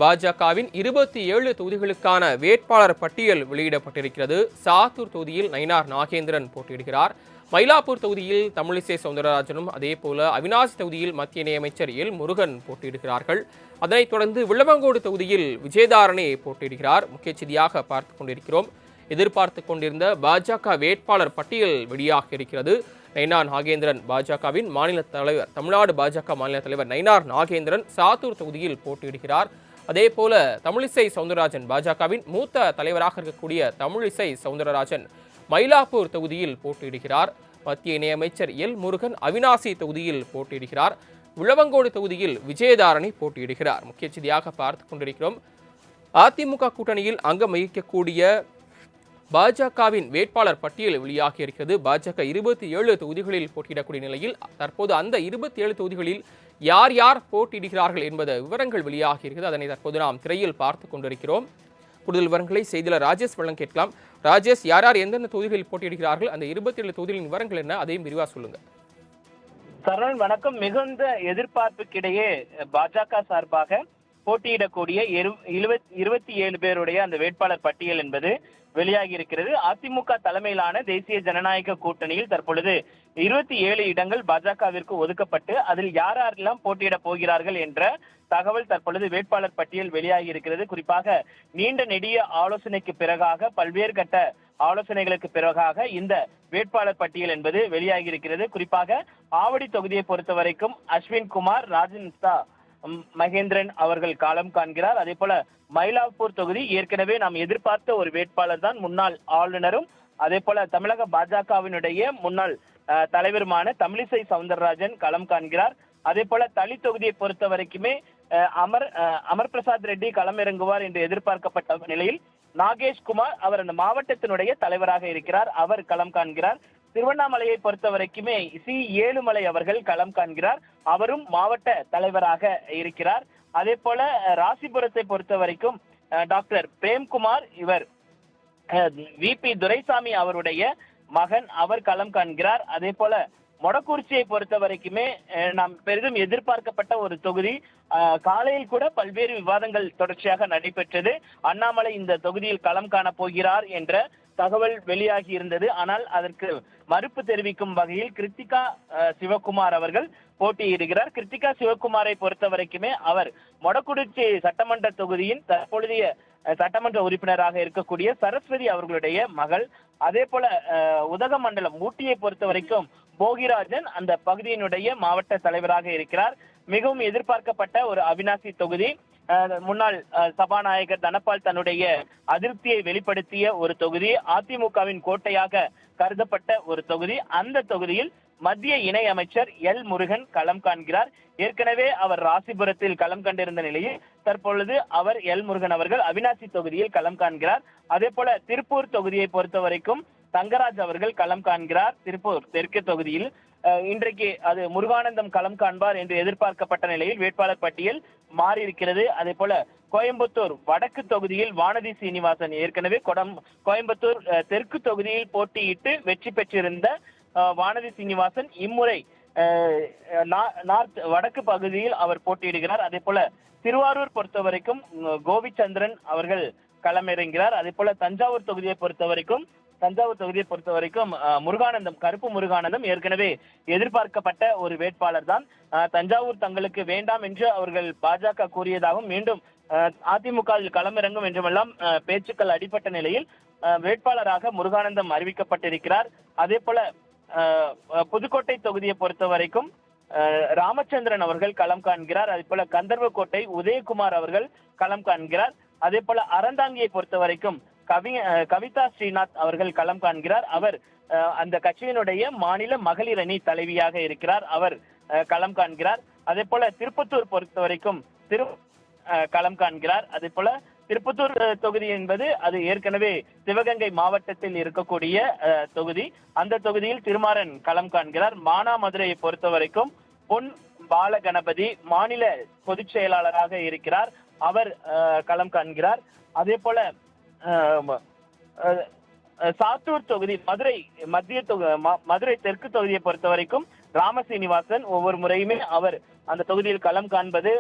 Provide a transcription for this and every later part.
பாஜகவின் 27 தொகுதிகளுக்கான வேட்பாளர் பட்டியல் வெளியிடப்பட்டிருக்கிறது. சாத்தூர் தொகுதியில் நயினார் நாகேந்திரன் போட்டியிடுகிறார். மயிலாப்பூர் தொகுதியில் தமிழிசை சவுந்தரராஜனும், அதேபோல அவினாசி தொகுதியில் மத்திய இணையமைச்சர் எல் முருகன் போட்டியிடுகிறார்கள். அதனைத் தொடர்ந்து விளவங்கோடு தொகுதியில் விஜயதாரணி போட்டியிடுகிறார். முக்கிய செய்தியாக பார்த்துக் கொண்டிருக்கிறோம். எதிர்பார்த்து கொண்டிருந்த பாஜக வேட்பாளர் பட்டியல் வெளியாக இருக்கிறது. நயினார் நாகேந்திரன் பாஜகவின் மாநில தலைவர், தமிழ்நாடு பாஜக மாநில தலைவர் நயினார் நாகேந்திரன் சாத்தூர் தொகுதியில் போட்டியிடுகிறார். அதே போல தமிழிசை சவுந்தரராஜன், பாஜகவின் மூத்த தலைவராக இருக்கக்கூடிய தமிழிசை சவுந்தரராஜன் மயிலாப்பூர் தொகுதியில் போட்டியிடுகிறார். மத்திய இணையமைச்சர் எல் முருகன் அவினாசி தொகுதியில் போட்டியிடுகிறார். விளவங்கோடு தொகுதியில் விஜயதாரணி போட்டியிடுகிறார். முக்கிய செய்தியாக பார்த்துக் கொண்டிருக்கிறோம். அதிமுக கூட்டணியில் அங்கம் வகிக்கக்கூடிய பாஜகவின் வேட்பாளர் பட்டியல் வெளியாகி இருக்கிறது. பாஜக 27 தொகுதிகளில் போட்டியிடக்கூடிய நிலையில் தற்போது அந்த 27 தொகுதிகளில் யார் யார் போட்டியிடுகிறார்கள் என்பது விவரங்கள் வெளியாகி இருக்கிறது. அதனை தற்போது நாம் திரையில் பார்த்துக் கொண்டிருக்கிறோம். கூடுதல் விவரங்களை செய்தியாளர் ராஜேஷ் வழங்க கேட்கலாம். ராஜேஷ், யார் யார் எந்தெந்த தொகுதிகளில் போட்டியிடுகிறார்கள், அந்த 27 தொகுதிகளின் விவரங்கள் என்ன, அதையும் விரிவாக சொல்லுங்க. சரவணன் வணக்கம். மிகுந்த எதிர்பார்ப்புக்கிடையே பாஜக சார்பாக போட்டியிடக்கூடிய 27 பேருடைய அந்த வேட்பாளர் பட்டியல் என்பது வெளியாகி இருக்கிறது. அதிமுக தலைமையிலான தேசிய ஜனநாயக கூட்டணியில் தற்பொழுது 27 இடங்கள் பாஜகவிற்கு ஒதுக்கப்பட்டு அதில் யாரெல்லாம் போட்டியிட போகிறார்கள் என்ற தகவல் தற்பொழுது வேட்பாளர் பட்டியல் வெளியாகி இருக்கிறது. குறிப்பாக நீண்ட நெடிய ஆலோசனைக்கு பிறகாக, பல்வேறு கட்ட ஆலோசனைகளுக்கு பிறகாக இந்த வேட்பாளர் பட்டியல் என்பது வெளியாகி இருக்கிறது. குறிப்பாக ஆவடி தொகுதியை பொறுத்த வரைக்கும் அஸ்வின் குமார் ராஜன்ஸ்தா மகேந்திரன் அவர்கள் காலம் காண்கிறார். அதே போல மயிலாப்பூர் தொகுதி ஏற்கனவே நாம் எதிர்பார்த்த ஒரு வேட்பாளர் தான், முன்னாள் ஆளுநரும் அதே போல தமிழக பாஜகவினுடைய முன்னாள் தலைவருமான தமிழிசை சவுந்தரராஜன் களம் காண்கிறார். அதே போல தளி தொகுதியை பொறுத்த வரைக்குமே அமர் பிரசாத் ரெட்டி களம் இறங்குவார் என்று எதிர்பார்க்கப்பட்ட நிலையில் நாகேஷ்குமார் அவர் அந்த மாவட்டத்தினுடைய தலைவராக இருக்கிறார், அவர் களம் காண்கிறார். திருவண்ணாமலையை பொறுத்த வரைக்குமே சி ஏழுமலை அவர்கள் களம் காண்கிறார், அவரும் மாவட்ட தலைவராக இருக்கிறார். அதே போல ராசிபுரத்தை பொறுத்த வரைக்கும் டாக்டர் பிரேம்குமார், இவர் விபி துரைசாமி அவருடைய மகன், அவர் களம் காண்கிறார். அதே போல மொடக்குறிச்சியை பொறுத்த வரைக்குமே நாம் பெரிதும் எதிர்பார்க்கப்பட்ட ஒரு தொகுதி. காலையில் கூட பல்வேறு விவாதங்கள் தொடர்ச்சியாக நடைபெற்றது. அண்ணாமலை இந்த தொகுதியில் களம் காண போகிறார் என்ற தகவல் வெளியாகி இருந்தது. ஆனால் அதற்கு மறுப்பு தெரிவிக்கும் வகையில் கிருத்திகா சிவகுமார் அவர்கள் போட்டியிடுகிறார். கிருத்திகா சிவகுமாரை பொறுத்த வரைக்குமே அவர் மொடக்குறிச்சி சட்டமன்ற தொகுதியின் தற்பொழுதைய சட்டமன்ற உறுப்பினராக இருக்கக்கூடிய சரஸ்வதி அவர்களுடைய மகள். அதே போல உதகமண்டலம் ஊட்டியை பொறுத்த வரைக்கும் போகிராஜன் அந்த பகுதியினுடைய மாவட்ட தலைவராக இருக்கிறார். மிகவும் எதிர்பார்க்கப்பட்ட ஒரு அவினாசி தொகுதி. முன்னாள் சபாநாயகர் தனபால் தன்னுடைய அதிருப்தியை வெளிப்படுத்திய ஒரு தொகுதி, அதிமுகவின் கோட்டையாக கருதப்பட்ட ஒரு தொகுதி. அந்த தொகுதியில் மத்திய இணை அமைச்சர் எல் முருகன் களம் காண்கிறார். ஏற்கனவே அவர் ராசிபுரத்தில் களம் கண்டிருந்த நிலையில் தற்பொழுது அவர் எல் முருகன் அவர்கள் அவினாசி தொகுதியில் களம் காண்கிறார். அதே போல திருப்பூர் தொகுதியை பொறுத்த வரைக்கும் தங்கராஜ் அவர்கள் களம் காண்கிறார். திருப்பூர் தெற்கு தொகுதியில் இன்றைக்கு அது முருகானந்தம் களம் காண்பார் என்று எதிர்பார்க்கப்பட்ட நிலையில் வேட்பாளர் பட்டியல் மாறி இருக்கிறது. அதே போல கோயம்புத்தூர் வடக்கு தொகுதியில் வானதி சீனிவாசன், ஏற்கனவே கோயம்புத்தூர் தெற்கு தொகுதியில் போட்டியிட்டு வெற்றி பெற்றிருந்த வானதி சீனிவாசன் இம்முறை நார்த் வடக்கு பகுதியில் அவர் போட்டியிடுகிறார். அதே போல திருவாரூர் பொறுத்த வரைக்கும் கோவிச்சந்திரன் அவர்கள் களமிறங்கிறார். அதே போல தஞ்சாவூர் தொகுதியை பொறுத்த வரைக்கும் முருகானந்தம், கருப்பு முருகானந்தம் ஏற்கனவே எதிர்பார்க்கப்பட்ட ஒரு வேட்பாளர் தான். தஞ்சாவூர் தங்களுக்கு வேண்டாம் என்று அவர்கள் பாஜக கூறியதாகவும் மீண்டும் அதிமுக களமிறங்கும் என்றுமெல்லாம் பேச்சுக்கள் அடிபட்ட நிலையில் வேட்பாளராக முருகானந்தம் அறிவிக்கப்பட்டிருக்கிறார். அதே போல புதுக்கோட்டை தொகுதியை பொறுத்த வரைக்கும் ராமச்சந்திரன் அவர்கள் களம் காண்கிறார். அதே போல கந்தர்வக்கோட்டை உதயகுமார் அவர்கள் களம் காண்கிறார். அதே போல அறந்தாங்கியை பொறுத்த வரைக்கும் கவிதா ஸ்ரீநாத் அவர்கள் களம் காண்கிறார். அவர் அந்த கட்சியினுடைய மாநில மகளிர் அணி தலைவியாக இருக்கிறார், அவர் களம் காண்கிறார். அதே போல திருப்பத்தூர் பொறுத்த வரைக்கும் களம் காண்கிறார். அதே போல திருப்பத்தூர் தொகுதி என்பது அது ஏற்கனவே சிவகங்கை மாவட்டத்தில் இருக்கக்கூடிய தொகுதி. அந்த தொகுதியில் திருமாறன் களம் காண்கிறார். மானாமதுரையை பொறுத்த வரைக்கும் பொன் பாலகணபதி மாநில பொதுச் செயலாளராக இருக்கிறார், அவர் களம் காண்கிறார். அதே போல சாத்தூர் தொகுதி மதுரை தெற்கு தொகுதியை பொறுத்த வரைக்கும் ராமசீனிவாசன் ஒவ்வொரு முறையுமே அவர் அந்த தொகுதியில் களம் காண்பது.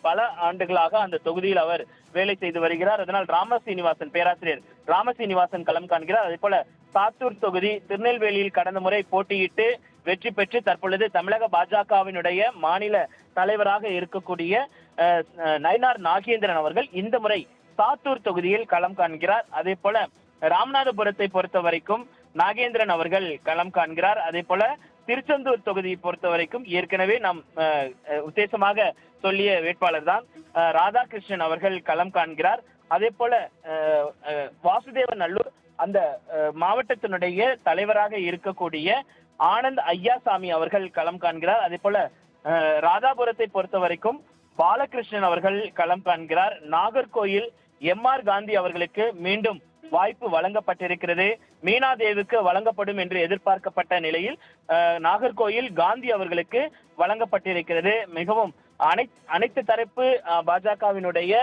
பல ஆண்டுகளாக அந்த தொகுதியில் அவர் வேலை செய்து வருகிறார். அதனால் ராமசீனிவாசன், பேராசிரியர் ராமசீனிவாசன் களம் காண்கிறார். அதே போல சாத்தூர் தொகுதி திருநெல்வேலியில் கடந்த முறை போட்டியிட்டு வெற்றி பெற்று தற்பொழுது தமிழக பாஜகவினுடைய மாநில தலைவராக இருக்கக்கூடிய நயினார் நாகேந்திரன் அவர்கள் இந்த முறை சாத்தூர் தொகுதியில் களம் காண்கிறார். அதே போல ராமநாதபுரத்தை பொறுத்த வரைக்கும் நாகேந்திரன் அவர்கள் களம் காண்கிறார். அதே போல திருச்செந்தூர் தொகுதியை பொறுத்த வரைக்கும் ஏற்கனவே நாம் உத்தேசமாக சொல்லிய வேட்பாளர் தான் ராதாகிருஷ்ணன் அவர்கள் களம் காண்கிறார். அதே போல வாசுதேவ நல்லூர் அந்த மாவட்டத்தினுடைய தலைவராக இருக்கக்கூடிய ஆனந்த் ஐயாசாமி அவர்கள் களம் காண்கிறார். அதே போல ராதாபுரத்தை பொறுத்த வரைக்கும் பாலகிருஷ்ணன் அவர்கள் களம் காண்கிறார். நாகர்கோயில் எம்.ஆர். காந்தி அவர்களுக்கு மீண்டும் வாய்ப்பு வழங்கப்பட்டிருக்கிறது. மீனாதேவிக்கு வழங்கப்படும் என்று எதிர்பார்க்கப்பட்ட நிலையில் நாகர்கோயில் காந்தி அவர்களுக்கு வழங்கப்பட்டிருக்கிறது. மிகவும் அனைத்து தரப்பு பாஜகவினுடைய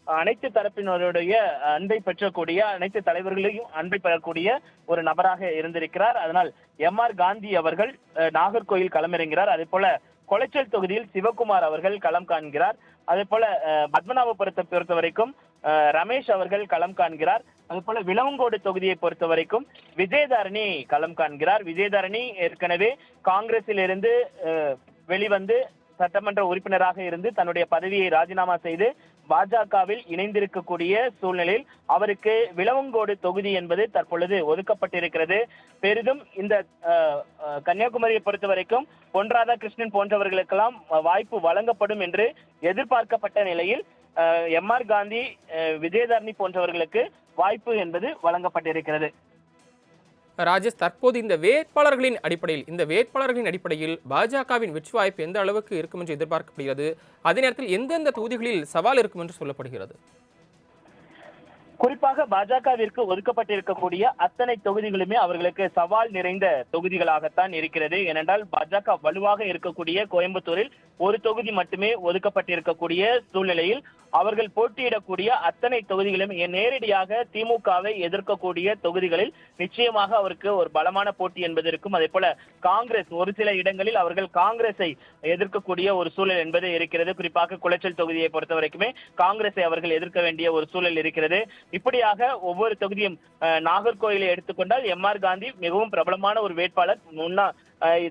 அனைத்து தரப்பினருடைய அன்பை பெற்றக்கூடிய, அனைத்து தலைவர்களையும் அன்பை பெறக்கூடிய ஒரு நபராக இருந்திருக்கிறார். அதனால் எம்.ஆர். காந்தி அவர்கள் நாகர்கோயில் களமிறங்கிறார். அதே போல கொளைச்சல் தொகுதியில் சிவகுமார் அவர்கள் களம் காண்கிறார். அதே போல பத்மநாபபுரத்தை பொறுத்த வரைக்கும் ரமேஷ் அவர்கள் களம் காண்கிறார். அதே போல விளவங்கோடு தொகுதியை பொறுத்த வரைக்கும் விஜயதாரணி களம் காண்கிறார். விஜயதாரணி ஏற்கனவே காங்கிரஸில் இருந்து வெளிவந்து சட்டமன்ற உறுப்பினராக இருந்து தன்னுடைய பதவியை ராஜினாமா செய்து பாஜகவில் இணைந்திருக்கக்கூடிய சூழ்நிலையில் அவருக்கு விளவங்கோடு தொகுதி என்பது தற்பொழுது ஒதுக்கப்பட்டிருக்கிறது. பெரிதும் இந்த கன்னியாகுமரியை பொறுத்த வரைக்கும் பொன் ராதாகிருஷ்ணன் போன்றவர்களுக்கெல்லாம் வாய்ப்பு வழங்கப்படும் என்று எதிர்பார்க்கப்பட்ட நிலையில் எம்.ஆர். காந்தி, விஜயதாரணி போன்றவர்களுக்கு வாய்ப்பு என்பது வழங்கப்பட்டிருக்கிறது. ராஜேஷ், தற்போது இந்த வேட்பாளர்களின் அடிப்படையில் பாஜகவின் வெற்றி வாய்ப்பு எந்த அளவுக்கு இருக்கும் என்று எதிர்பார்க்கப்படுகிறது? அதே நேரத்தில் எந்தெந்த தொகுதிகளில் சவால் இருக்கும் என்று சொல்லப்படுகிறது? குறிப்பாக பாஜகவிற்கு ஒதுக்கப்பட்டிருக்கக்கூடிய அத்தனை தொகுதிகளுமே அவர்களுக்கு சவால் நிறைந்த தொகுதிகளாகத்தான் இருக்கிறது. ஏனென்றால் பாஜக வலுவாக இருக்கக்கூடிய கோயம்புத்தூரில் ஒரு தொகுதி மட்டுமே ஒதுக்கப்பட்டிருக்கக்கூடிய சூழ்நிலையில் அவர்கள் போட்டியிடக்கூடிய அத்தனை தொகுதிகளும் நேரடியாக திமுகவை எதிர்க்கக்கூடிய தொகுதிகளில் நிச்சயமாக அவருக்கு ஒரு பலமான போட்டி என்பது இருக்கும். அதே போல காங்கிரஸ் ஒரு சில இடங்களில் அவர்கள் காங்கிரஸை எதிர்க்கக்கூடிய ஒரு சூழல் என்பது இருக்கிறது. குறிப்பாக குளச்சல் தொகுதியை பொறுத்த வரைக்குமே காங்கிரஸை அவர்கள் எதிர்க்க வேண்டிய ஒரு சூழல் இருக்கிறது. இப்படியாக ஒவ்வொரு தொகுதியும் நாகர்கோயிலை எடுத்துக்கொண்டால் எம்.ஆர். காந்தி மிகவும் பிரபலமான ஒரு வேட்பாளர்.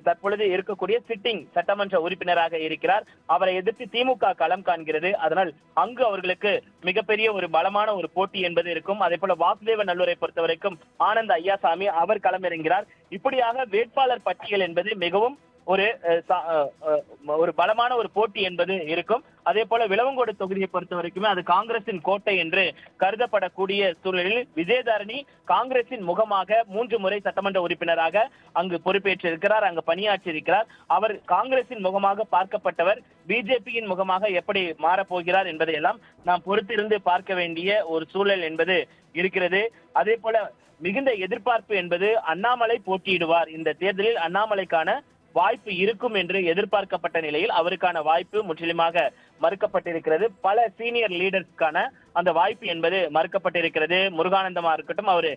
தற்பொழுது இருக்கக்கூடிய சிட்டிங் சட்டமன்ற உறுப்பினராக இருக்கிறார். அவரை எதிர்த்து திமுக களம் காண்கிறது. அதனால் அங்கு அவர்களுக்கு மிகப்பெரிய ஒரு பலமான ஒரு போட்டி என்பது இருக்கும். அதே போல வாசுதேவ நல்லூரை பொறுத்த வரைக்கும் ஆனந்த் ஐயாசாமி அவர் களமிறங்கிறார். இப்படியாக வேட்பாளர் பட்டியல் என்பது மிகவும் ஒரு பலமான ஒரு போட்டி என்பது இருக்கும். அதே போல விளவங்கோடு தொகுதியை பொறுத்த வரைக்குமே அது காங்கிரசின் கோட்டை என்று கருதப்படக்கூடிய சூழலில் விஜயதாரணி காங்கிரசின் முகமாக 3 முறை சட்டமன்ற உறுப்பினராக அங்கு பொறுப்பேற்றிருக்கிறார், அங்கு பணியாற்றியிருக்கிறார். அவர் காங்கிரசின் முகமாக பார்க்கப்பட்டவர். பிஜேபியின் முகமாக எப்படி மாறப்போகிறார் என்பதையெல்லாம் நாம் பொறுத்திருந்து பார்க்க வேண்டிய ஒரு சூழல் என்பது இருக்கிறது. அதே போல மிகுந்த எதிர்பார்ப்பு என்பது அண்ணாமலை போட்டியிடுவார். இந்த தேர்தலில் அண்ணாமலைக்கான வாய்ப்பு இருக்கும் என்று எதிர்பார்க்கப்பட்ட நிலையில் அவருக்கான வாய்ப்பு முற்றிலுமாக மறுக்கப்பட்டிருக்கிறது. பல சீனியர் லீடர்ஸ்க்கான அந்த வாய்ப்பு என்பது மறுக்கப்பட்டிருக்கிறது. முருகானந்தமா இருக்கட்டும், அவரு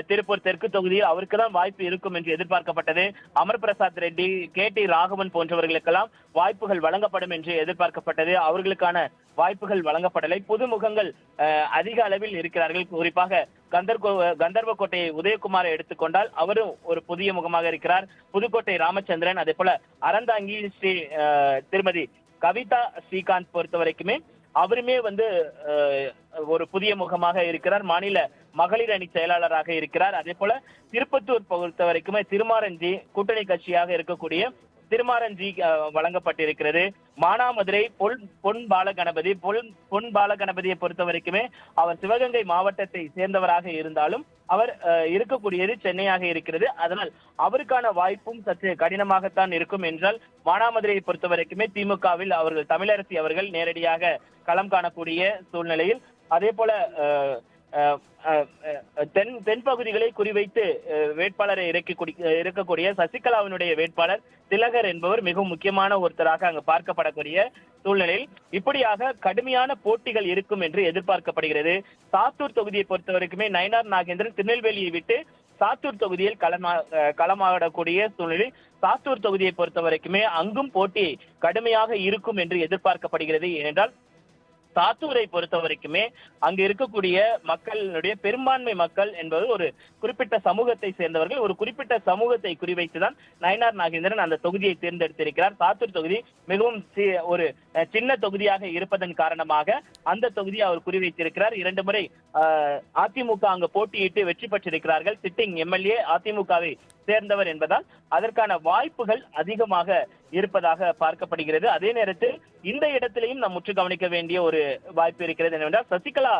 திருப்பூர் தெற்கு தொகுதியில் அவருக்கு தான் வாய்ப்பு இருக்கும் என்று எதிர்பார்க்கப்பட்டது. அமர் பிரசாத் ரெட்டி, கே.டி. ராகவன் போன்றவர்களுக்கெல்லாம் வாய்ப்புகள் வழங்கப்படும் என்று எதிர்பார்க்கப்பட்டது. அவர்களுக்கான வாய்ப்புகள் வழங்கப்படலை. புதுமுகங்கள் அதிக அளவில் இருக்கிறார்கள். குறிப்பாக கந்தர்வக்கோட்டை உதயகுமாரை எடுத்துக்கொண்டால் அவரும் ஒரு புதிய முகமாக இருக்கிறார். புதுக்கோட்டை ராமச்சந்திரன், அதே போல அறந்தாங்கி ஸ்ரீ திருமதி கவிதா ஸ்ரீகாந்த் பொறுத்த வரைக்குமே அவருமே ஒரு புதிய முகமாக இருக்கிறார். மாநில மகளிர் அணி செயலாளராக இருக்கிறார். அதே போல திருப்பத்தூர் பொறுத்த வரைக்குமே திருமாரஞ்சி கூட்டணி கட்சியாக இருக்கக்கூடிய திருமாரஞ்சி வழங்கப்பட்டிருக்கிறது. மானாமதுரை பொன் பாலகணபதியை பொறுத்த வரைக்குமே அவர் சிவகங்கை மாவட்டத்தை சேர்ந்தவராக இருந்தாலும் அவர் இருக்கக்கூடியது சென்னையாக இருக்கிறது. அதனால் அவருக்கான வாய்ப்பும் சற்று கடினமாகத்தான் இருக்கும். என்றால் மானாமதுரையை பொறுத்த வரைக்குமே திமுகவில் அவர்கள் தமிழரசி அவர்கள் நேரடியாக களம் காணக்கூடிய சூழ்நிலையில், அதே போல தென் பகுதிகளை குறிவைத்து வேட்பாளரை இருக்கக்கூடிய சசிகலாவினுடைய வேட்பாளர் திலகர் என்பவர் மிகவும் முக்கியமான ஒருத்தராக அங்கு பார்க்கப்படக்கூடிய சூழ்நிலையில் இப்படியாக கடுமையான போட்டிகள் இருக்கும் என்று எதிர்பார்க்கப்படுகிறது. சாத்தூர் தொகுதியை பொறுத்த வரைக்குமே நயினார் நாகேந்திரன் திருநெல்வேலியை விட்டு சாத்தூர் தொகுதியில் களமாடக்கூடிய சூழ்நிலையில் சாத்தூர் தொகுதியை பொறுத்த வரைக்குமே அங்கும் போட்டி கடுமையாக இருக்கும் என்று எதிர்பார்க்கப்படுகிறது. ஏனென்றால் சாத்தூரை பொறுத்த வரைக்குமே அங்கு இருக்கக்கூடிய மக்களுடைய பெரும்பான்மை மக்கள் என்பது ஒரு குறிப்பிட்ட சமூகத்தை சேர்ந்தவர்கள். ஒரு குறிப்பிட்ட சமூகத்தை குறிவைத்துதான் நயினார் நாகேந்திரன் அந்த தொகுதியை தேர்ந்தெடுத்திருக்கிறார். சாத்தூர் தொகுதி மிகவும் ஒரு சின்ன தொகுதியாக இருப்பதன் காரணமாக அந்த தொகுதியை அவர் குறிவைத்திருக்கிறார். 2 முறை அதிமுக அங்கு போட்டியிட்டு வெற்றி பெற்றிருக்கிறார்கள். சிட்டிங் எம்எல்ஏ அதிமுகவை சேர்ந்தவர் என்பதால் அதற்கான வாய்ப்புகள் அதிகமாக இருப்பதாக பார்க்கப்படுகிறது. அதே நேரத்தில் இந்த இடத்திலையும் நாம் முற்று கவனிக்க வேண்டிய ஒரு வாய்ப்பு இருக்கிறது. என்னவென்றால் சசிகலா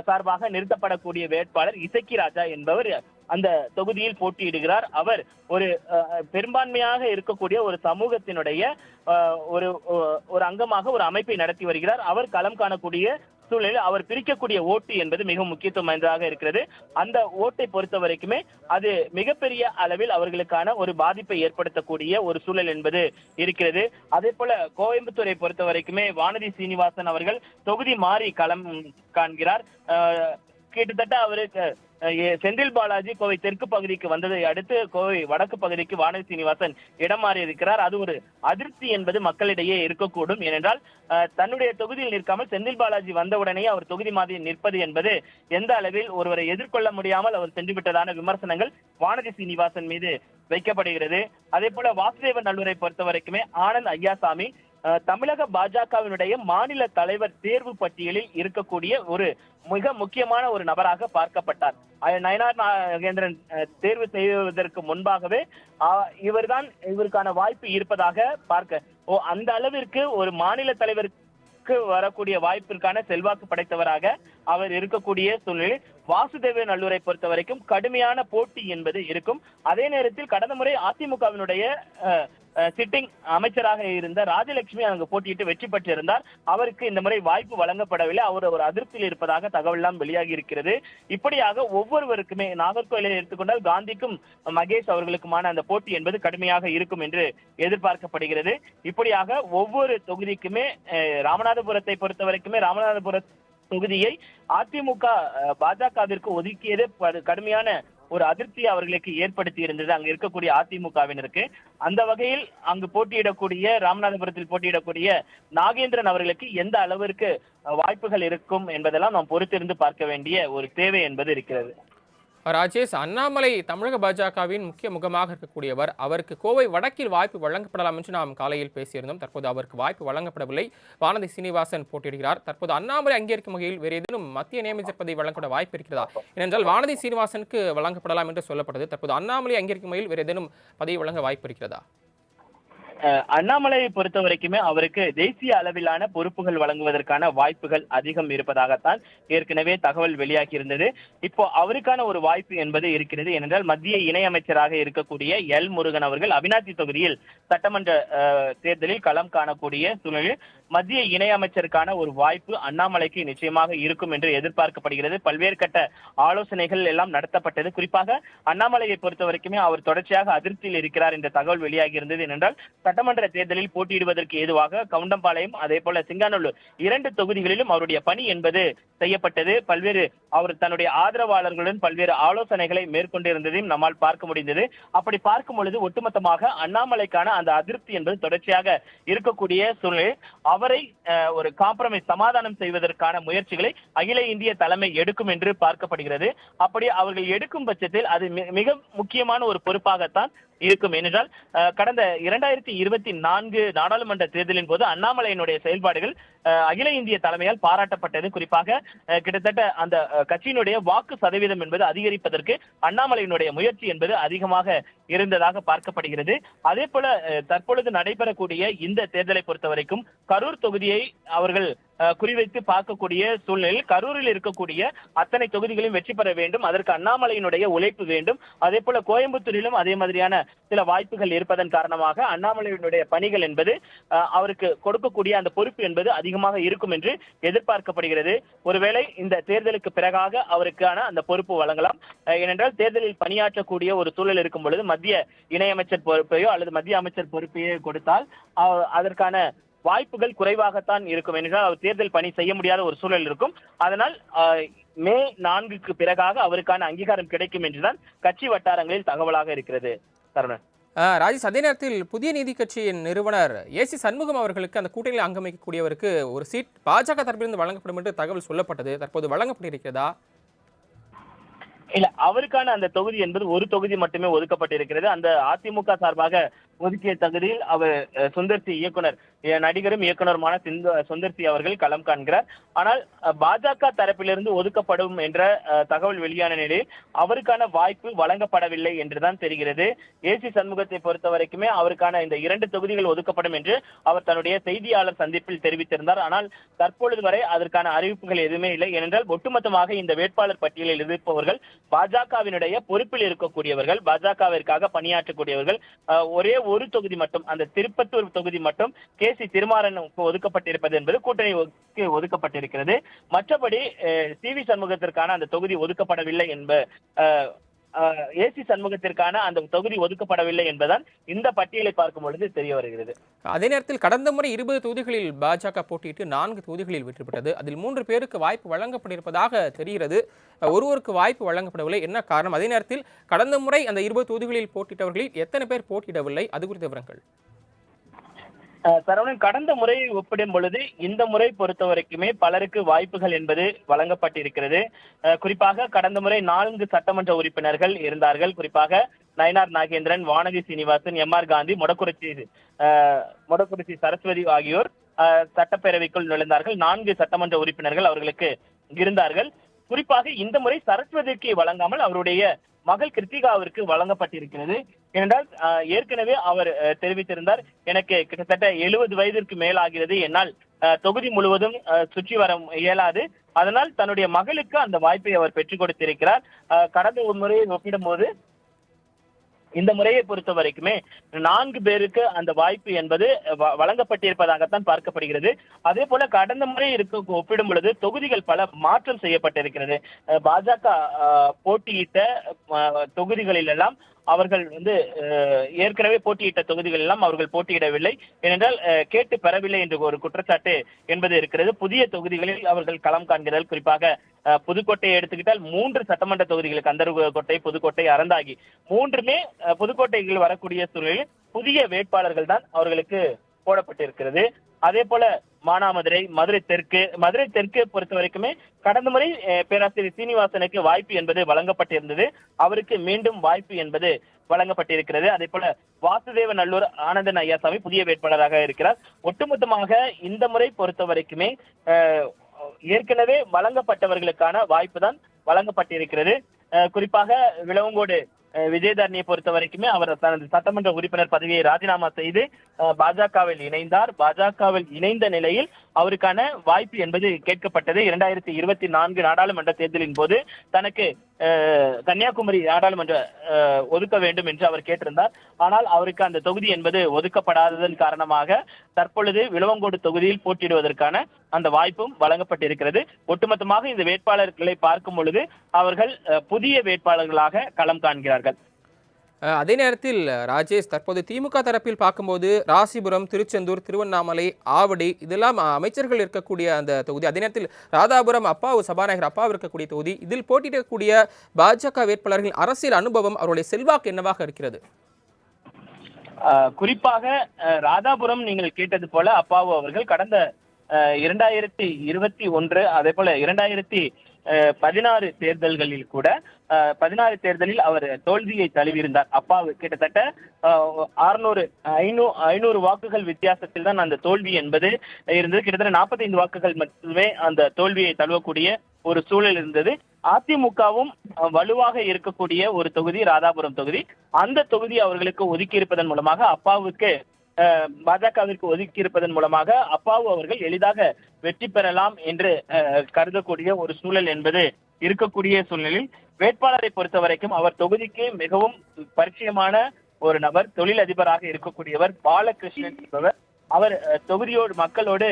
சார்பாக நிறுத்தப்படக்கூடிய வேட்பாளர் இசக்கி ராஜா என்பவர் அந்த தொகுதியில் போட்டியிடுகிறார். அவர் ஒரு பெரும்பான்மையாக இருக்கக்கூடிய ஒரு சமூகத்தினுடைய ஒரு அங்கமாக ஒரு அமைப்பை நடத்தி வருகிறார். அவர் களம் காணக்கூடிய சூழலில் அவர் பிரிக்கக்கூடிய ஓட்டு என்பது மிக முக்கியத்துவம் வாய்ந்ததாக இருக்கிறது. அந்த ஓட்டை பொறுத்த வரைக்குமே அது மிகப்பெரிய அளவில் அவர்களுக்கான ஒரு பாதிப்பை ஏற்படுத்தக்கூடிய ஒரு சூழல் என்பது இருக்கிறது. அதே போல கோயம்புத்தூரை பொறுத்த வரைக்குமே வானதி சீனிவாசன் அவர்கள் தொகுதி மாறி களம் காண்கிறார். கிட்டத்தட்ட அவருக்கு செந்தில் பாலாஜி கோவை தெற்கு பகுதிக்கு வந்ததை அடுத்து கோவை வடக்கு பகுதிக்கு வானதி சீனிவாசன் இடம் மாறி இருக்கிறார். அது ஒரு அதிருப்தி என்பது மக்களிடையே இருக்கக்கூடும். ஏனென்றால் தன்னுடைய தொகுதியில் நிற்காமல் செந்தில் பாலாஜி வந்தவுடனேயே அவர் தொகுதி மாதிரி நிற்பது என்பது எந்த அளவில் ஒருவரை எதிர்கொள்ள முடியாமல் அவர் சென்று விட்டதான விமர்சனங்கள் வானதி சீனிவாசன் மீது வைக்கப்படுகிறது. அதே போல வாசுதேவன் நல்லூரை பொறுத்த வரைக்குமே ஆனந்த் ஐயாசாமி தமிழக பாஜகவினுடைய மாநில தலைவர் தேர்வு பட்டியலில் இருக்கக்கூடிய ஒரு மிக முக்கியமான ஒரு நபராக பார்க்கப்பட்டார். நயினார் நாகேந்திரன் தேர்வு செய்வதற்கு முன்பாகவே இவருக்கான வாய்ப்பு இருப்பதாக அந்த அளவிற்கு ஒரு மாநில தலைவருக்கு வரக்கூடிய வாய்ப்பிற்கான செல்வாக்கு படைத்தவராக அவர் இருக்கக்கூடிய சூழ்நிலையில் வாசுதேவ நல்லூரை பொறுத்த வரைக்கும் கடுமையான போட்டி என்பது இருக்கும். அதே நேரத்தில் கடந்த முறை அதிமுகவினுடைய சிட்டிங் அமைச்சராக இருந்த ராஜலட்சுமி அங்கு போட்டியிட்டு வெற்றி பெற்றிருந்தார். அவருக்கு இந்த முறை வாய்ப்பு வழங்கப்படவில்லை. அவர் ஒரு அதிருப்தியில் இருப்பதாக தகவல் எல்லாம் வெளியாகி இருக்கிறது. இப்படியாக ஒவ்வொருவருக்குமே நாகர்கோயிலை எடுத்துக்கொண்டால் காந்திக்கும் மகேஷ் அவர்களுக்குமான அந்த போட்டி என்பது கடுமையாக இருக்கும் என்று எதிர்பார்க்கப்படுகிறது. இப்படியாக ஒவ்வொரு தொகுதிக்குமே ராமநாதபுரத்தை பொறுத்த வரைக்குமே ராமநாதபுர தொகுதியை அதிமுக பாஜகவிற்கு ஒதுக்கியது கடுமையான ஒரு அதிருப்தி அவர்களுக்கு ஏற்படுத்தி இருந்தது அங்க இருக்கக்கூடிய அதிமுகவினருக்கு. அந்த வகையில் அங்கு போட்டியிடக்கூடிய ராமநாதபுரத்தில் போட்டியிடக்கூடிய நாகேந்திரன் அவர்களுக்கு எந்த அளவிற்கு வாய்ப்புகள் இருக்கும் என்பதெல்லாம் நாம் பொறுத்திருந்து பார்க்க வேண்டிய ஒரு தேவை என்பது இருக்கிறது. ராஜேஷ், அண்ணாமலை தமிழக பாஜகவின் முக்கிய முகமாக இருக்கக்கூடியவர். அவருக்கு கோவை வடக்கில் வாய்ப்பு வழங்கப்படலாம் என்று நாம் காலையில் பேசியிருந்தோம். தற்போது அவருக்கு வாய்ப்பு வழங்கப்படவில்லை. வானதி சீனிவாசன் போட்டியிடுகிறார். தற்போது அண்ணாமலை அங்கீகரிக்கும் வகையில் வேறு ஏதேனும் மத்திய நியமிச்சர் பதவி வழங்கப்பட வாய்ப்பு இருக்கிறதா? ஏனென்றால் வானதி சீனிவாசனுக்கு வழங்கப்படலாம் என்று சொல்லப்பட்டது. தற்போது அண்ணாமலை அங்கீகரிக்கும் வகையில் வேறு ஏதேனும் பதவி வழங்க வாய்ப்பு இருக்கிறதா? அண்ணாமலையை பொறுத்த வரைக்குமே அவருக்கு தேசிய அளவிலான பொறுப்புகள் வழங்குவதற்கான வாய்ப்புகள் அதிகம் இருப்பதாகத்தான் ஏற்கனவே தகவல் வெளியாகி இருந்தது. இப்போ அவருக்கான ஒரு வாய்ப்பு என்பது இருக்கிறது. ஏனென்றால் மத்திய இணையமைச்சராக இருக்கக்கூடிய எல் முருகன் அவர்கள் அவினாசி தொகுதியில் சட்டமன்ற தேர்தலில் களம் காணக்கூடிய சூழலில் மத்திய இணையமைச்சருக்கான ஒரு வாய்ப்பு அண்ணாமலைக்கு நிச்சயமாக இருக்கும் என்று எதிர்பார்க்கப்படுகிறது. பல்வேறு கட்ட ஆலோசனைகள் எல்லாம் நடத்தப்பட்டது. குறிப்பாக அண்ணாமலையை பொறுத்த வரைக்குமே அவர் தொடர்ச்சியாக அதிருப்தியில் இருக்கிறார் என்ற தகவல் வெளியாகி இருந்தது. ஏனென்றால் சட்டமன்ற தேர்தலில் போட்டியிடுவதற்கு ஏதுவாக கவுண்டம்பாளையம் அதே போல சிங்காநல்லூர் 2 தொகுதிகளிலும் அவருடைய பணி என்பது செய்யப்பட்டது. பல்வேறு அவர் தன்னுடைய ஆதரவாளர்களுடன் பல்வேறு ஆலோசனைகளை மேற்கொண்டிருந்ததையும் நம்மால் பார்க்க முடிந்தது. அப்படி பார்க்கும் பொழுது ஒட்டுமொத்தமாக அண்ணாமலைக்கான அந்த அதிருப்தி என்பது தொடர்ச்சியாக இருக்கக்கூடிய சூழ்நிலை அவரை ஒரு காம்ப்ரமைஸ் சமாதானம் செய்வதற்கான முயற்சிகளை அகில இந்திய தலைமை எடுக்கும் என்று பார்க்கப்படுகிறது. அப்படி அவர்கள் எடுக்கும் பட்சத்தில் அது மிக முக்கியமான ஒரு பொறுப்பாகத்தான் இருக்கும். ஏனென்றால் கடந்த 2024 நாடாளுமன்ற தேர்தலின் போது அண்ணாமலையினுடைய செயல்பாடுகள் அகில இந்திய தலைமையால் பாராட்டப்பட்டது. குறிப்பாக கிட்டத்தட்ட அந்த கட்சியினுடைய வாக்கு சதவீதம் என்பது அதிகரிப்பதற்கு அண்ணாமலையினுடைய முயற்சி என்பது அதிகமாக இருந்ததாக பார்க்கப்படுகிறது. அதே போல தற்பொழுது நடைபெறக்கூடிய இந்த தேர்தலை பொறுத்த வரைக்கும் கரூர் தொகுதியை அவர்கள் குறிவைத்து பார்க்கக்கூடிய சூழ்நிலையில் கரூரில் இருக்கக்கூடிய அத்தனை தொகுதிகளையும் வெற்றி பெற வேண்டும். அதற்கு அண்ணாமலையினுடைய உழைப்பு வேண்டும். அதே போல கோயம்புத்தூரிலும் அதே மாதிரியான சில வாய்ப்புகள் இருப்பதன் காரணமாக அண்ணாமலையினுடைய பணிகள் என்பது அவருக்கு கொடுக்கக்கூடிய அந்த பொறுப்பு என்பது அதிகமாக இருக்கும் என்று எதிர்பார்க்கப்படுகிறது. ஒருவேளை இந்த தேர்தலுக்கு பிறகாக அவருக்கான அந்த பொறுப்பு வழங்கலாம். ஏனென்றால் தேர்தலில் பணியாற்றக்கூடிய ஒரு சூழல் இருக்கும் பொழுது மத்திய இணையமைச்சர் பொறுப்பையோ அல்லது மத்திய அமைச்சர் பொறுப்பையோ கொடுத்தால் அதற்கான வாய்ப்புகள் குறைவாகத்தான் இருக்கும். என்றால் அவர் தேர்தல் பணி செய்ய முடியாத ஒரு சூழல் இருக்கும். அதனால் மே 4க்கு பிறகாக அவருக்கான அங்கீகாரம் கிடைக்கும் என்றுதான் கட்சி வட்டாரங்களில் தகவலாக இருக்கிறது. சரவணன். ராஜேஷ், அதே நேரத்தில் புதிய நீதி கட்சியின் நிறுவனர் ஏசி சண்முகம் அவர்களுக்கு அந்த கூட்டணியில் அங்கமைக்கக்கூடியவருக்கு ஒரு சீட் பாஜக தரப்பிலிருந்து வழங்கப்படும் என்று தகவல் சொல்லப்பட்டது. தற்போது வழங்கப்பட்டிருக்கிறதா? இல்ல, அவருக்கான அந்த தொகுதி என்பது ஒரு தொகுதி மட்டுமே ஒதுக்கப்பட்டிருக்கிறது. அந்த அதிமுக சார்பாக ஒதுக்கிய தகுதியில் அவர் சுந்தர்சி இயக்குனர், நடிகரும் இயக்குனருமான சுந்தர்சி அவர்கள் களம் காண்கிறார். ஆனால் பாஜக தரப்பிலிருந்து ஒதுக்கப்படும் என்ற தகவல் வெளியான நிலையில் அவருக்கான வாய்ப்பு வழங்கப்படவில்லை என்றுதான் தெரிகிறது. ஏசி சண்முகத்தை பொறுத்த வரைக்குமே அவருக்கான இந்த 2 தொகுதிகள் ஒதுக்கப்படும் என்று அவர் தன்னுடைய செய்தியாளர் சந்திப்பில் தெரிவித்திருந்தார். ஆனால் தற்பொழுது வரை அதற்கான அறிவிப்புகள் எதுவுமே இல்லை. ஏனென்றால் ஒட்டுமொத்தமாக இந்த வேட்பாளர் பட்டியலில் இருப்பவர்கள் பாஜகவினுடைய பொறுப்பில் இருக்கக்கூடியவர்கள், பாஜகவிற்காக பணியாற்றக்கூடியவர்கள். ஒரே ஒரு தொகுதி மட்டும், அந்த திருப்பத்தூர் தொகுதி மட்டும் கேசி திருமாறனுக்கு ஒதுக்கப்பட்டிருப்பது என்பது கூட்டணிக்கு ஒதுக்கப்பட்டிருக்கிறது. மற்றபடி சிவி சண்முகத்திற்கான அந்த தொகுதி ஒதுக்கப்படவில்லை ஏசி சண்முகத்திற்கான அந்த தொகுதி ஒதுக்கப்படவில்லை என்பதால் இந்த பட்டியலை பார்க்கும் பொழுது தெரிய வருகிறது. அதே நேரத்தில் கடந்த முறை 20 தொகுதிகளில் பாஜக போட்டியிட்டு 4 தொகுதிகளில் வெற்றி பெற்றது. அதில் 3 பேருக்கு வாய்ப்பு வழங்கப்பட்டிருப்பதாக தெரிகிறது. ஒருவருக்கு வாய்ப்பு வழங்கப்படவில்லை. என்ன காரணம்? அதே நேரத்தில் கடந்த முறை அந்த 20 தொகுதிகளில் போட்டியிட்டவர்களில் எத்தனை பேர் போட்டியிடவில்லை? அது குறித்த விவரங்கள். சரவணன், கடந்த முறையை ஒப்பிடும் பொழுது இந்த முறை பொறுத்த வரைக்குமே பலருக்கு வாய்ப்புகள் என்பது வழங்கப்பட்டிருக்கிறது. குறிப்பாக கடந்த முறை 4 சட்டமன்ற உறுப்பினர்கள் இருந்தார்கள். குறிப்பாக நயினார் நாகேந்திரன், வானதி சீனிவாசன், எம்.ஆர். காந்தி, மொடக்குறிச்சி சரஸ்வதி ஆகியோர் சட்டப்பேரவைக்குள் நுழைந்தார்கள். 4 சட்டமன்ற உறுப்பினர்கள் அவர்களுக்கு இருந்தார்கள். குறிப்பாக இந்த முறை சரஸ்வதிக்கு வழங்காமல் அவருடைய மகள் கிருத்திகாவிற்கு வழங்கப்பட்டிருக்கிறது. ஏனென்றால் ஏற்கனவே அவர் தெரிவித்திருந்தார், எனக்கு கிட்டத்தட்ட 70 வயதிற்கு மேலாகிறது, என்னால் தொகுதி முழுவதும் சுற்றி வர இயலாது, அதனால் தன்னுடைய மகளுக்கு அந்த வாய்ப்பை அவர் பெற்றுக் கொடுத்திருக்கிறார். கடந்த ஒரு முறையை ஒப்பிடும் போது இந்த முறையை பொறுத்த வரைக்குமே 4 பேருக்கு அந்த வாய்ப்பு என்பது வழங்கப்பட்டிருப்பதாகத்தான் பார்க்கப்படுகிறது. அதே போல கடந்த முறை ஒப்பிடும் பொழுது தொகுதிகள் பல மாற்றம் செய்யப்பட்டிருக்கிறது. பாஜக போட்டியிட்ட தொகுதிகளில் எல்லாம் அவர்கள் ஏற்கனவே போட்டியிட்ட தொகுதிகள் எல்லாம் அவர்கள் போட்டியிடவில்லை. ஏனென்றால் கேட்டு பெறவில்லை என்ற ஒரு குற்றச்சாட்டு என்பது இருக்கிறது. புதிய தொகுதிகளில் அவர்கள் களம் காண்கிறார்கள். குறிப்பாக புதுக்கோட்டையை எடுத்துக்கிட்டால் 3 சட்டமன்ற தொகுதிகளுக்கு, அந்தர்கோட்டை, புதுக்கோட்டை, அறந்தாங்கி, 3மே புதுக்கோட்டையில் வரக்கூடிய சூழலில் புதிய வேட்பாளர்கள் தான் அவர்களுக்கு போடப்பட்டிருக்கிறது. அதே போல மானாமதுரை, மதுரை தெற்கு பொறுத்த வரைக்குமே கடந்த முறை பேராசிரியர் சீனிவாசனுக்கு வாய்ப்பு என்பது வழங்கப்பட்டிருந்தது. அவருக்கு மீண்டும் வாய்ப்பு என்பது வழங்கப்பட்டிருக்கிறது. அதே போல வாசுதேவ நல்லூர் ஆனந்தன் ஐயாசாமி புதிய வேட்பாளராக இருக்கிறார். ஒட்டுமொத்தமாக இந்த முறை பொறுத்த வரைக்குமே ஏற்கனவே வழங்கப்பட்டவர்களுக்கான வாய்ப்பு தான் வழங்கப்பட்டிருக்கிறது. குறிப்பாக விளவங்கோடு விஜயதரணியை பொறுத்த வரைக்குமே அவர் தனது சட்டமன்ற உறுப்பினர் பதவியை ராஜினாமா செய்து பாஜகவில் இணைந்தார். பாஜகவில் இணைந்த நிலையில் அவருக்கான வாய்ப்பு என்பது கேட்கப்பட்டது. 2024 நாடாளுமன்ற தேர்தலின் போது தனக்கு கன்னியாகுமரி நாடாளுமன்ற ஒதுக்க வேண்டும் என்று அவர் கேட்டிருந்தார். ஆனால் அவருக்கு அந்த தொகுதி என்பது ஒதுக்கப்படாததன் காரணமாக தற்பொழுது விளவங்கோடு தொகுதியில் போட்டியிடுவதற்கான அந்த வாய்ப்பும் வழங்கப்பட்டிருக்கிறது. ஒட்டுமொத்தமாக இந்த வேட்பாளர்களை பார்க்கும் பொழுது அவர்கள் புதிய வேட்பாளர்களாக களம் காண்கிறார்கள். அதே நேரத்தில் ராஜேஷ், தற்போது திமுக தரப்பில் பார்க்கும்போது ராசிபுரம், திருச்செந்தூர், திருவண்ணாமலை, ஆவடி இதெல்லாம் அமைச்சர்கள் இருக்கக்கூடிய அந்த தொகுதி. அதே நேரத்தில் ராதாபுரம் அப்பாவு சபாநாயகர் அப்பாவு இருக்கக்கூடிய தொகுதி. இதில் போட்டியிடக்கூடிய பாஜக வேட்பாளர்களின் அரசியல் அனுபவம், அவருடைய செல்வாக்கு என்னவாக இருக்கிறது? குறிப்பாக ராதாபுரம் நீங்கள் கேட்டது போல அப்பாவு அவர்கள் கடந்த 2021 அதே போல 2016 தேர்தல்களில் கூட 16 தேர்தலில் அவர் தோல்வியை தழுவியிருந்தார். அப்பாவு கிட்டத்தட்ட 500 வாக்குகள் வித்தியாசத்தில் தான் அந்த தோல்வி என்பது இருந்தது. கிட்டத்தட்ட 45 வாக்குகள் மட்டுமே அந்த தோல்வியை தழுவக்கூடிய ஒரு சூழல் இருந்தது. அதிமுகவும் வலுவாக இருக்கக்கூடிய ஒரு தொகுதி ராதாபுரம் தொகுதி. அந்த தொகுதி அவர்களுக்கு ஒதுக்கி இருப்பதன் மூலமாக அப்பாவுக்கு பாஜகவிற்கு ஒதுக்கி இருப்பதன் மூலமாக அப்பாவு அவர்கள் எளிதாக வெற்றி பெறலாம் என்று கருதக்கூடிய ஒரு சூழல் என்பது இருக்கக்கூடிய சூழ்நிலையில் வேட்பாளரை பொறுத்த வரைக்கும் அவர் தொகுதிக்கு மிகவும் பரிச்சயமான ஒரு நபர், தொழிலதிபராக இருக்கக்கூடியவர் பாலகிருஷ்ணன் என்பவர். அவர் தொகுதியோடு மக்களோடு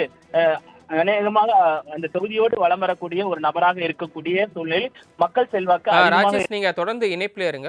அநேகமாக அந்த தொகுதியோடு வலம் வரக்கூடிய ஒரு நபராக இருக்கக்கூடிய சூழ்நிலையில் மக்கள் செல்வாக்கு. நீங்க தொடர்ந்து இணைப்பிலே இருங்க.